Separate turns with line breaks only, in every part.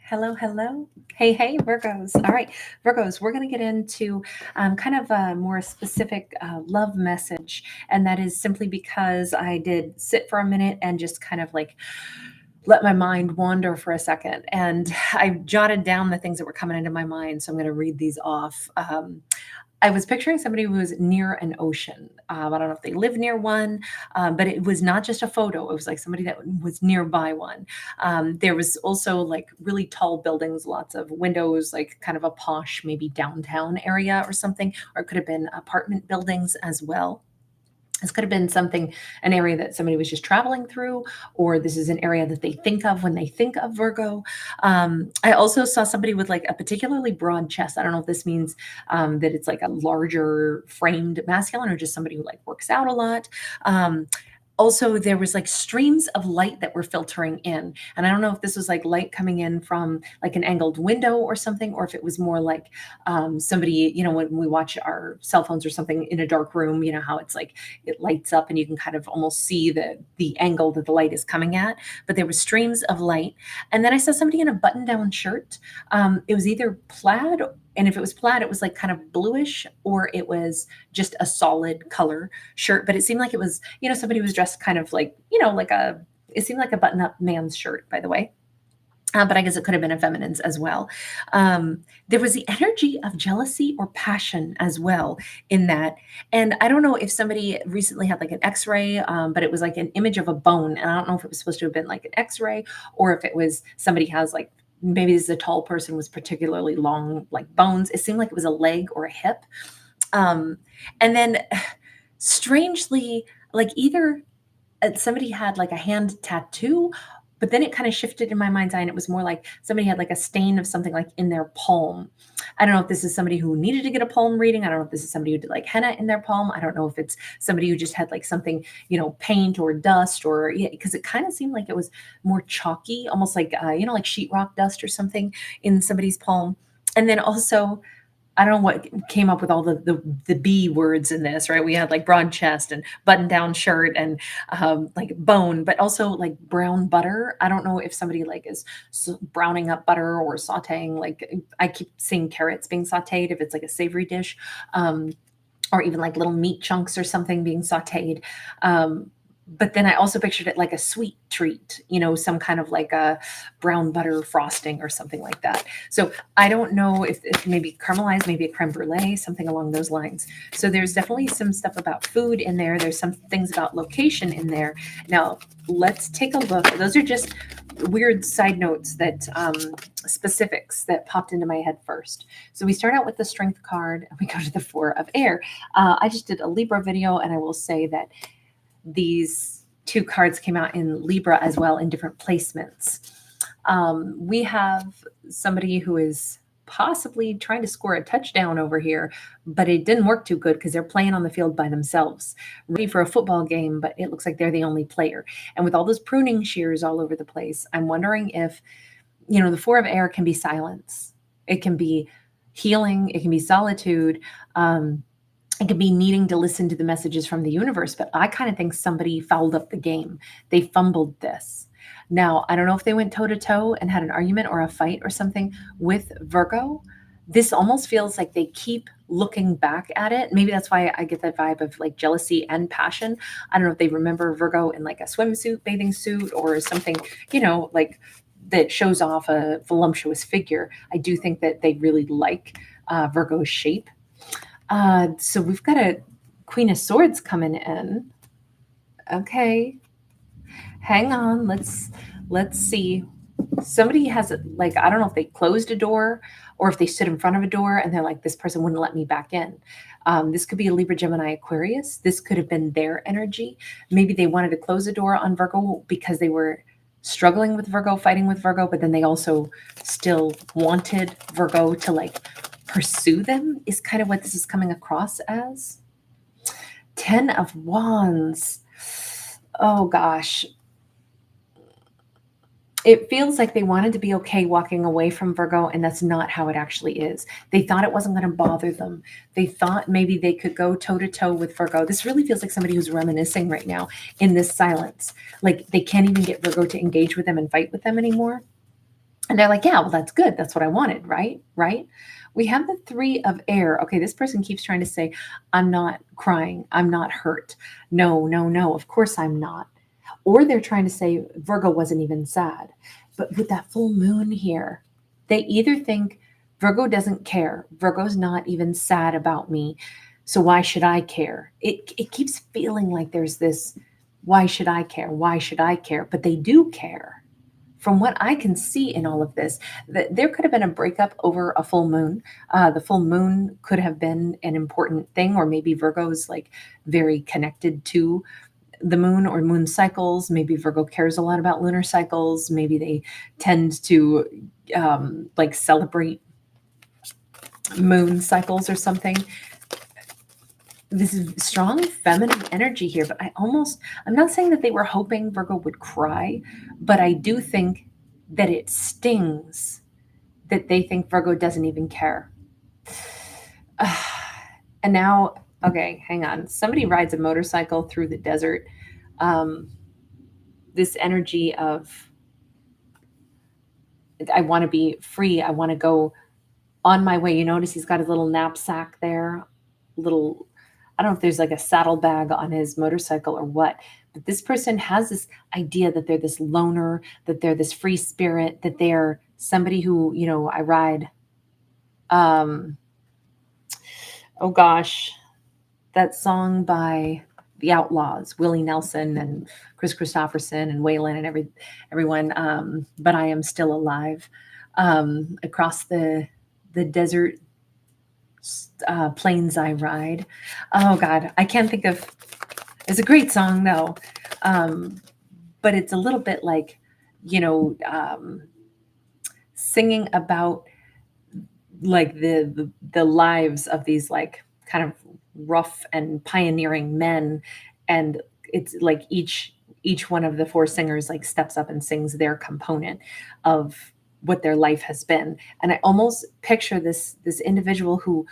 Hello, hello. Hey, hey, Virgos. All right, Virgos, we're going to get into kind of a more specific love message. And that is simply because I did sit for a minute and just kind of like let my mind wander for a second. And I jotted down the things that were coming into my mind. So I'm going to read these off. I was picturing somebody who was near an ocean. I don't know if they live near one, but it was not just a photo. It was like somebody that was nearby one. There was also like really tall buildings, lots of windows, like kind of a posh, maybe downtown area or something, or it could have been apartment buildings as well. This could have been something, an area that somebody was just traveling through, or this is an area that they think of when they think of Virgo. I also saw somebody with like a particularly broad chest. I don't know if this means that it's like a larger framed masculine or just somebody who like works out a lot. Also, there was like streams of light that were filtering in, and I don't know if this was like light coming in from like an angled window or something, or if it was more like somebody, when we watch our cell phones or something in a dark room, how it's like it lights up and you can kind of almost see the angle that the light is coming at. But there were streams of light, and then I saw somebody in a button-down shirt. It was either plaid, and if it was plaid, it was like kind of bluish, or it was just a solid color shirt. But it seemed like it was, somebody was dressed kind of like, it seemed like a button-up man's shirt, by the way. But I guess it could have been a feminine's as well. There was the energy of jealousy or passion as well in that. And I don't know if somebody recently had like an x-ray, but it was like an image of a bone. And I don't know if it was supposed to have been like an x-ray or if it was somebody has like, maybe this is a tall person with particularly long like bones. It seemed like it was a leg or a hip. And then strangely, like either somebody had like a hand tattoo, but then it kind of shifted in my mind's eye and it was more like somebody had like a stain of something like in their palm. I don't know if this is somebody who needed to get a palm reading. I don't know if this is somebody who did like henna in their palm. I don't know if it's somebody who just had like something, paint or dust or, because it kind of seemed like it was more chalky, almost like, like sheetrock dust or something in somebody's palm. And then also, I don't know what came up with all the B words in this, right? We had like broad chest and button down shirt and like bone, but also like brown butter. I don't know if somebody like is browning up butter or sauteing. Like I keep seeing carrots being sauteed if it's like a savory dish, or even like little meat chunks or something being sauteed. But then I also pictured it like a sweet treat, some kind of like a brown butter frosting or something like that. So I don't know if maybe caramelized, maybe a creme brulee, something along those lines. So there's definitely some stuff about food in there. There's some things about location in there. Now let's take a look. Those are just weird side notes that specifics that popped into my head first. So we start out with the strength card and we go to the 4 of air. I just did a Libra video and I will say that these 2 cards came out in Libra as well in different placements. We have somebody who is possibly trying to score a touchdown over here, but it didn't work too good because they're playing on the field by themselves, ready for a football game, but it looks like they're the only player. And with all those pruning shears all over the place, I'm wondering if, the 4 of air can be silence. It can be healing. It can be solitude. It could be needing to listen to the messages from the universe, but I kind of think somebody fouled up the game. They fumbled this. Now, I don't know if they went toe to toe and had an argument or a fight or something with Virgo. This almost feels like they keep looking back at it. Maybe that's why I get that vibe of like jealousy and passion. I don't know if they remember Virgo in like a swimsuit, bathing suit, or something, like that shows off a voluptuous figure. I do think that they really like Virgo's shape. So we've got a Queen of Swords coming in. Okay. Hang on. Let's see. Somebody has like, I don't know if they closed a door or if they stood in front of a door and they're like, this person wouldn't let me back in. This could be a Libra, Gemini, Aquarius. This could have been their energy. Maybe they wanted to close a door on Virgo because they were struggling with Virgo, fighting with Virgo, but then they also still wanted Virgo to like pursue them, is kind of what this is coming across as. 10 of Wands. Oh gosh. It feels like they wanted to be okay walking away from Virgo, and that's not how it actually is. They thought it wasn't going to bother them. They thought maybe they could go toe to toe with Virgo. This really feels like somebody who's reminiscing right now in this silence. Like they can't even get Virgo to engage with them and fight with them anymore. And they're like, yeah, well, that's good. That's what I wanted, right? Right. We have the three of air. Okay, this person keeps trying to say, I'm not crying. I'm not hurt. No, no, no. Of course I'm not. Or they're trying to say Virgo wasn't even sad. But with that full moon here, they either think Virgo doesn't care. Virgo's not even sad about me. So why should I care? It keeps feeling like there's this, why should I care? Why should I care? But they do care. From what I can see in all of this, that there could have been a breakup over a full moon. The full moon could have been an important thing, or maybe Virgo's like very connected to the moon or moon cycles. Maybe Virgo cares a lot about lunar cycles. Maybe they tend to like celebrate moon cycles or something. This is strong feminine energy here, but I'm not saying that they were hoping Virgo would cry, but I do think that it stings that they think Virgo doesn't even care. And now, okay, hang on. Somebody rides a motorcycle through the desert. Um, this energy of, I want to be free. I want to go on my way. You notice he's got his little knapsack there, little, I don't know if there's like a saddlebag on his motorcycle or what, but this person has this idea that they're this loner, that they're this free spirit, that they're somebody who, I ride, um, oh gosh, that song by the Outlaws, Willie Nelson and Chris Christopherson and Waylon and everyone. But I am still alive. Across the desert plains I ride. Oh God, I can't think of. It's a great song though, but it's a little bit like, singing about like the lives of these like kind of rough and pioneering men, and it's like each one of the four singers like steps up and sings their component of what their life has been. And I almost picture this individual who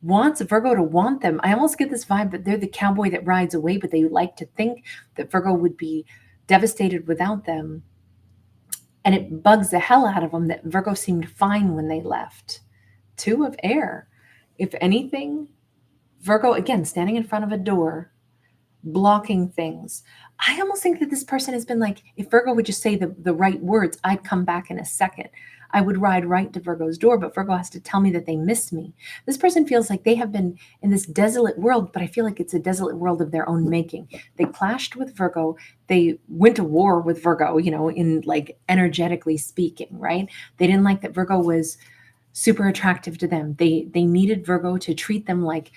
wants Virgo to want them. I almost get this vibe that they're the cowboy that rides away, but they like to think that Virgo would be devastated without them. And it bugs the hell out of them that Virgo seemed fine when they left. Two of air. If anything, Virgo, again, standing in front of a door, blocking things. I almost think that this person has been like, if Virgo would just say the right words, I'd come back in a second. I would ride right to Virgo's door, but Virgo has to tell me that they miss me. This person feels like they have been in this desolate world, but I feel like it's a desolate world of their own making. They clashed with Virgo. They went to war with Virgo, in like energetically speaking, right? They didn't like that Virgo was super attractive to them. They needed Virgo to treat them like,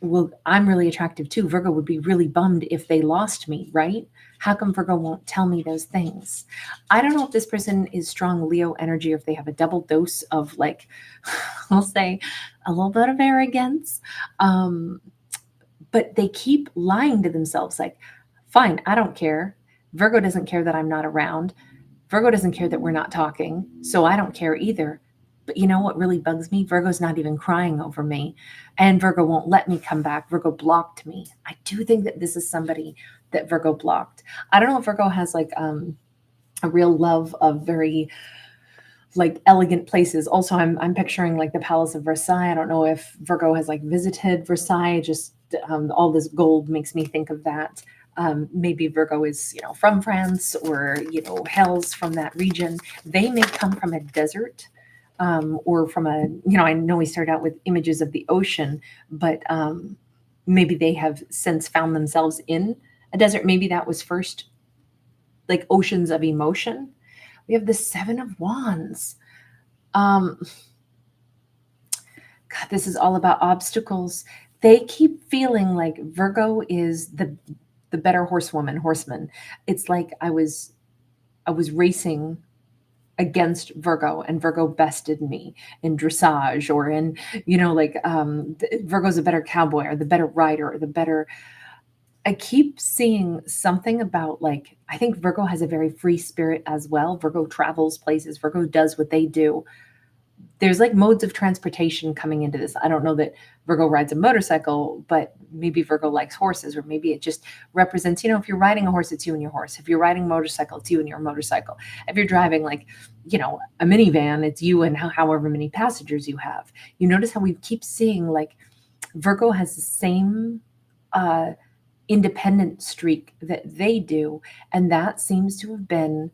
well, I'm really attractive too. Virgo would be really bummed if they lost me, right? How come Virgo won't tell me those things? I don't know if this person is strong Leo energy or if they have a double dose of like, I'll say a little bit of arrogance. But they keep lying to themselves like, fine, I don't care. Virgo doesn't care that I'm not around. Virgo doesn't care that we're not talking. So I don't care either. But you know what really bugs me? Virgo's not even crying over me. And Virgo won't let me come back. Virgo blocked me. I do think that this is somebody that Virgo blocked. I don't know if Virgo has like a real love of very like elegant places. Also, I'm picturing like the Palace of Versailles. I don't know if Virgo has like visited Versailles. Just all this gold makes me think of that. Maybe Virgo is, from France or, hails from that region. They may come from a desert or from I know we started out with images of the ocean, but maybe they have since found themselves in a desert. Maybe that was first like oceans of emotion. We have the Seven of Wands. God, this is all about obstacles. They keep feeling like Virgo is the better horseman. It's like I was racing against Virgo and Virgo bested me in dressage or in, Virgo's a better cowboy or the better rider or the better. I keep seeing something about like, I think Virgo has a very free spirit as well. Virgo travels places. Virgo does what they do. there's like modes of transportation coming into this. I don't know that Virgo rides a motorcycle, but maybe Virgo likes horses, or maybe it just represents, if you're riding a horse, it's you and your horse. If you're riding a motorcycle, it's you and your motorcycle. If you're driving like, a minivan, it's you and however many passengers you have. You notice how we keep seeing like Virgo has the same independent streak that they do. And that seems to have been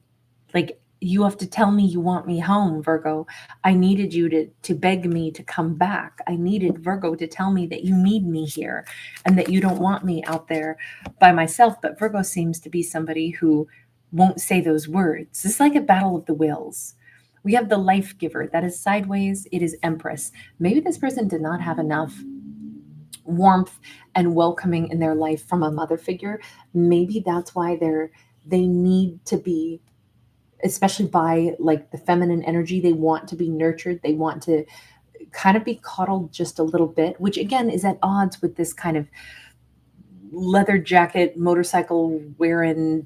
like, you have to tell me you want me home, Virgo. I needed you to beg me to come back. I needed Virgo to tell me that you need me here and that you don't want me out there by myself. But Virgo seems to be somebody who won't say those words. It's like a battle of the wills. We have the life giver. That is sideways. It is Empress. Maybe this person did not have enough warmth and welcoming in their life from a mother figure. Maybe that's why they need to be, especially by like the feminine energy, they want to be nurtured. They want to kind of be coddled just a little bit, which again is at odds with this kind of leather jacket, motorcycle wearing,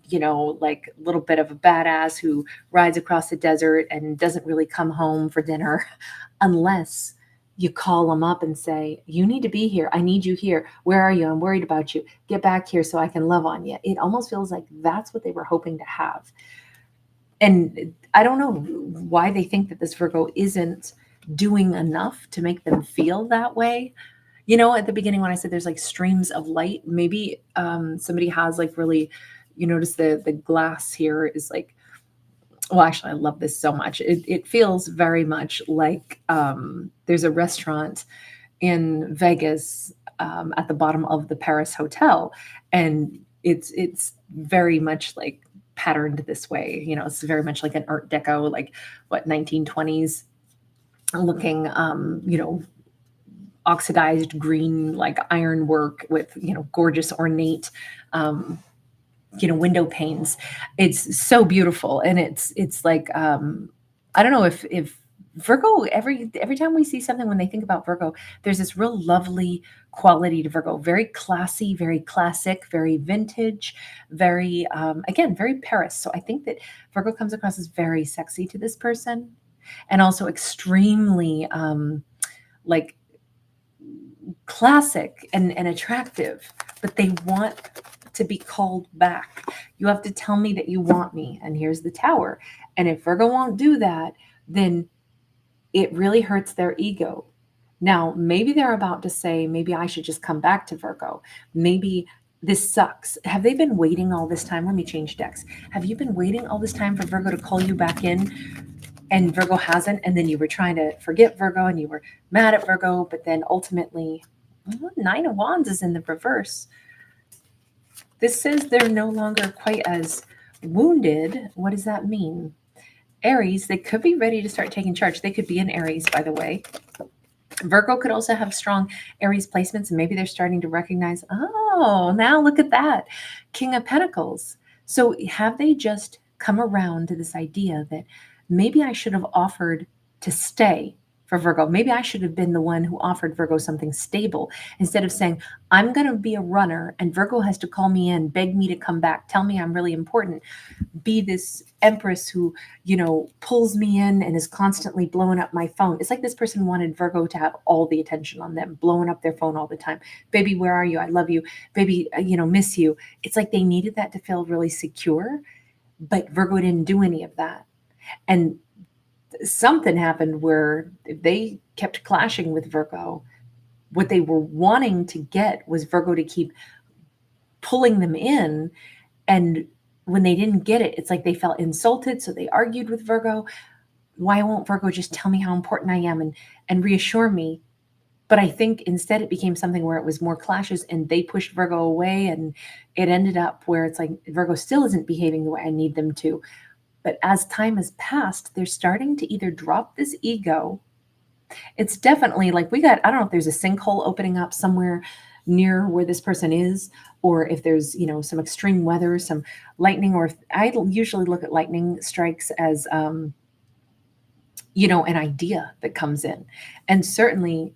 like a little bit of a badass who rides across the desert and doesn't really come home for dinner unless you call them up and say, you need to be here. I need you here. Where are you? I'm worried about you. Get back here so I can love on you. It almost feels like that's what they were hoping to have. And I don't know why they think that this Virgo isn't doing enough to make them feel that way. At the beginning when I said there's like streams of light, maybe somebody has like really, you notice the glass here is like, well, actually, I love this so much. It feels very much like there's a restaurant in Vegas at the bottom of the Paris Hotel, and it's very much like patterned this way. It's very much like an Art Deco, like 1920s looking, oxidized green, like ironwork with, gorgeous ornate, window panes. It's so beautiful. And it's like, I don't know if Virgo, every time we see something, when they think about Virgo, there's this real lovely quality to Virgo, very classy, very classic, very vintage, very, again, very Paris. So I think that Virgo comes across as very sexy to this person, and also extremely, like classic and attractive, but they want to be called back. You have to tell me that you want me. And here's the Tower. And if Virgo won't do that, then it really hurts their ego. Now, maybe they're about to say, maybe I should just come back to Virgo. Maybe this sucks. Have they been waiting all this time? Let me change decks. Have you been waiting all this time for Virgo to call you back in? And Virgo hasn't, and then you were trying to forget Virgo and you were mad at Virgo, but then ultimately, Nine of Wands is in the reverse. This says they're no longer quite as wounded. What does that mean? Aries, they could be ready to start taking charge. They could be in Aries, by the way. Virgo could also have strong Aries placements, and maybe they're starting to recognize, oh, now look at that. King of Pentacles. So have they just come around to this idea that maybe I should have offered to stay for Virgo? Maybe I should have been the one who offered Virgo something stable instead of saying, I'm going to be a runner and Virgo has to call me in, beg me to come back, tell me I'm really important, be this Empress who, pulls me in and is constantly blowing up my phone. It's like this person wanted Virgo to have all the attention on them, blowing up their phone all the time. Baby, where are you? I love you. Baby, miss you. It's like they needed that to feel really secure, but Virgo didn't do any of that. And something happened where they kept clashing with Virgo. What they were wanting to get was Virgo to keep pulling them in. And when they didn't get it, it's like they felt insulted. So they argued with Virgo. Why won't Virgo just tell me how important I am and reassure me? But I think instead it became something where it was more clashes and they pushed Virgo away. And it ended up where it's like Virgo still isn't behaving the way I need them to. But as time has passed, they're starting to either drop this ego. It's definitely like I don't know if there's a sinkhole opening up somewhere near where this person is, or if there's, some extreme weather, some lightning, or I usually look at lightning strikes as, an idea that comes in. And certainly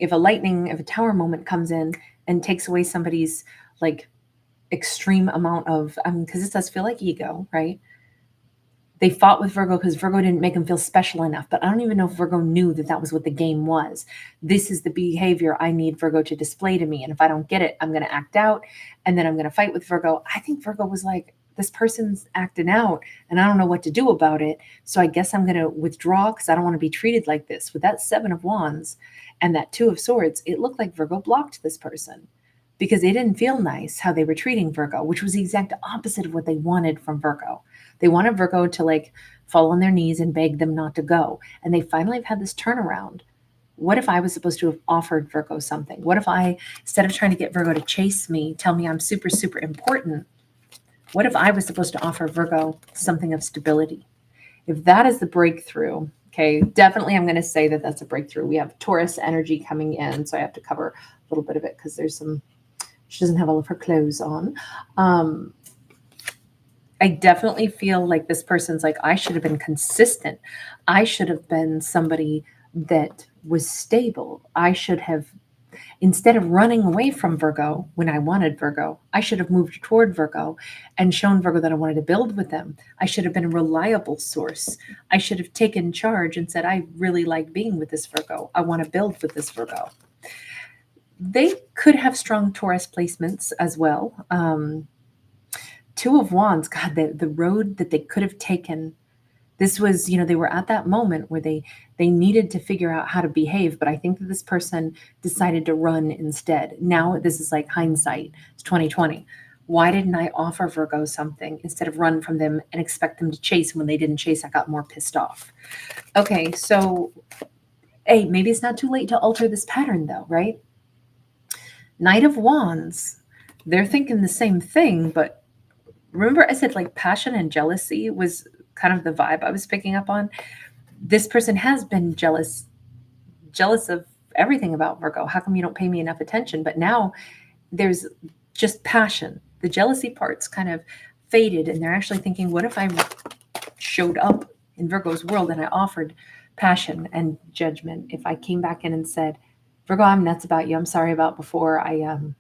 if a tower moment comes in and takes away somebody's like extreme amount of, because it does feel like ego, right? They fought with Virgo because Virgo didn't make them feel special enough. But I don't even know if Virgo knew that that was what the game was. This is the behavior I need Virgo to display to me. And if I don't get it, I'm going to act out and then I'm going to fight with Virgo. I think Virgo was like, this person's acting out and I don't know what to do about it. So I guess I'm going to withdraw because I don't want to be treated like this. With that 7 of Wands and that 2 of Swords, it looked like Virgo blocked this person because it didn't feel nice how they were treating Virgo, which was the exact opposite of what they wanted from Virgo. They wanted Virgo to like fall on their knees and beg them not to go. And they finally have had this turnaround. What if I was supposed to have offered Virgo something? What if I, instead of trying to get Virgo to chase me, tell me I'm super, super important, what if I was supposed to offer Virgo something of stability? If that is the breakthrough, okay, definitely I'm going to say that that's a breakthrough. We have Taurus energy coming in, so I have to cover a little bit of it because there's some, she doesn't have all of her clothes on. I definitely feel like this person's like, I should have been consistent. I should have been somebody that was stable. I should have, instead of running away from Virgo when I wanted Virgo, I should have moved toward Virgo and shown Virgo that I wanted to build with them. I should have been a reliable source. I should have taken charge and said, I really like being with this Virgo. I want to build with this Virgo. They could have strong Taurus placements as well. 2 of Wands, God, the road that they could have taken. This was, they were at that moment where they needed to figure out how to behave. But I think that this person decided to run instead. Now this is like hindsight. It's 2020. Why didn't I offer Virgo something instead of run from them and expect them to chase? When they didn't chase, I got more pissed off. Okay, so, hey, maybe it's not too late to alter this pattern though, right? Knight of Wands, they're thinking the same thing, but remember I said like passion and jealousy was kind of the vibe I was picking up on. This person has been jealous of everything about Virgo. How come you don't pay me enough attention? But now there's just passion. The jealousy part's kind of faded and they're actually thinking, what if I showed up in Virgo's world and I offered passion and judgment? If I came back in and said, Virgo, I'm nuts about you. I'm sorry about before. I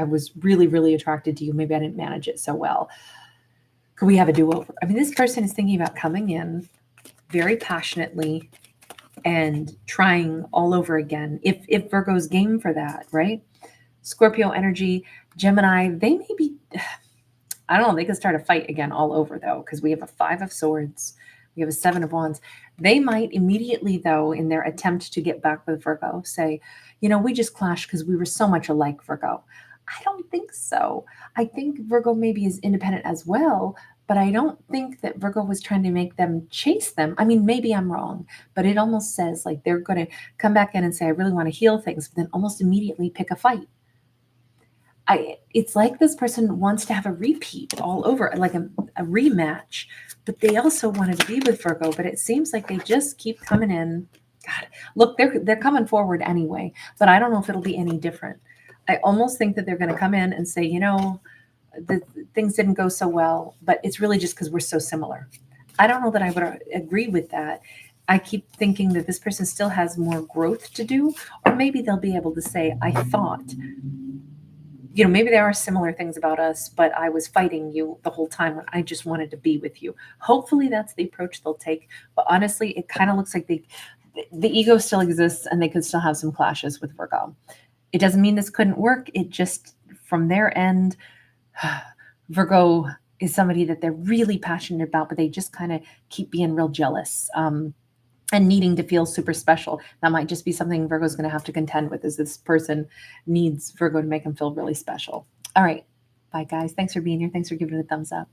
was really, really attracted to you. Maybe I didn't manage it so well. Could we have a do-over? I mean, this person is thinking about coming in very passionately and trying all over again. If Virgo's game for that, right? Scorpio energy, Gemini, they may be, I don't know, they could start a fight again all over though, because we have a 5 of Swords. We have a 7 of Wands. They might immediately, though, in their attempt to get back with Virgo, say, we just clashed because we were so much alike, Virgo. I don't think so. I think Virgo maybe is independent as well, but I don't think that Virgo was trying to make them chase them. I mean, maybe I'm wrong, but it almost says like they're going to come back in and say, I really want to heal things, but then almost immediately pick a fight. It's like this person wants to have a repeat all over, like a rematch, but they also wanted to be with Virgo, but it seems like they just keep coming in. God, look, they're coming forward anyway, but I don't know if it'll be any different. I almost think that they're going to come in and say, the things didn't go so well, but it's really just because we're so similar. I don't know that I would agree with that. I keep thinking that this person still has more growth to do, or maybe they'll be able to say, I thought, maybe there are similar things about us, but I was fighting you the whole time when I just wanted to be with you. Hopefully that's the approach they'll take. But honestly, it kind of looks like the ego still exists and they could still have some clashes with Virgo. It doesn't mean this couldn't work. It just, from their end, Virgo is somebody that they're really passionate about, but they just kind of keep being real jealous. And needing to feel super special. That might just be something Virgo's going to have to contend with, is this person needs Virgo to make them feel really special. All right. Bye, guys. Thanks for being here. Thanks for giving it a thumbs up.